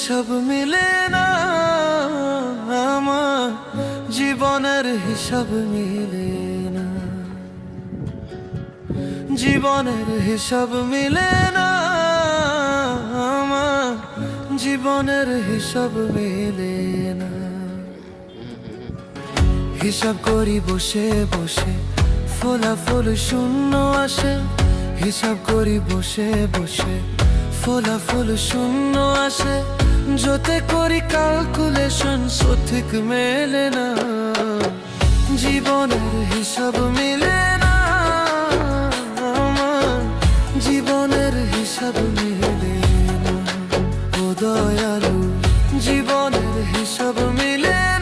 হিসাব মিলে না, আমার জীবনের হিসাব মিলে না, জীবনের হিসাব মিলে না, আমার জীবনের হিসাব মিলে না। হিসাব করি বসে বসে, ফলাফল শূন্য আসে। হিসাব করি বসে বসে, ফলাফল শূন্য আসে। যতে করি ক্যালকুলেশন সঠিক মেলে না, জীবনের হিসাব মিলে না, আমার জীবনের হিসাব মিলে না। ও দয়ালু, জীবনের হিসাব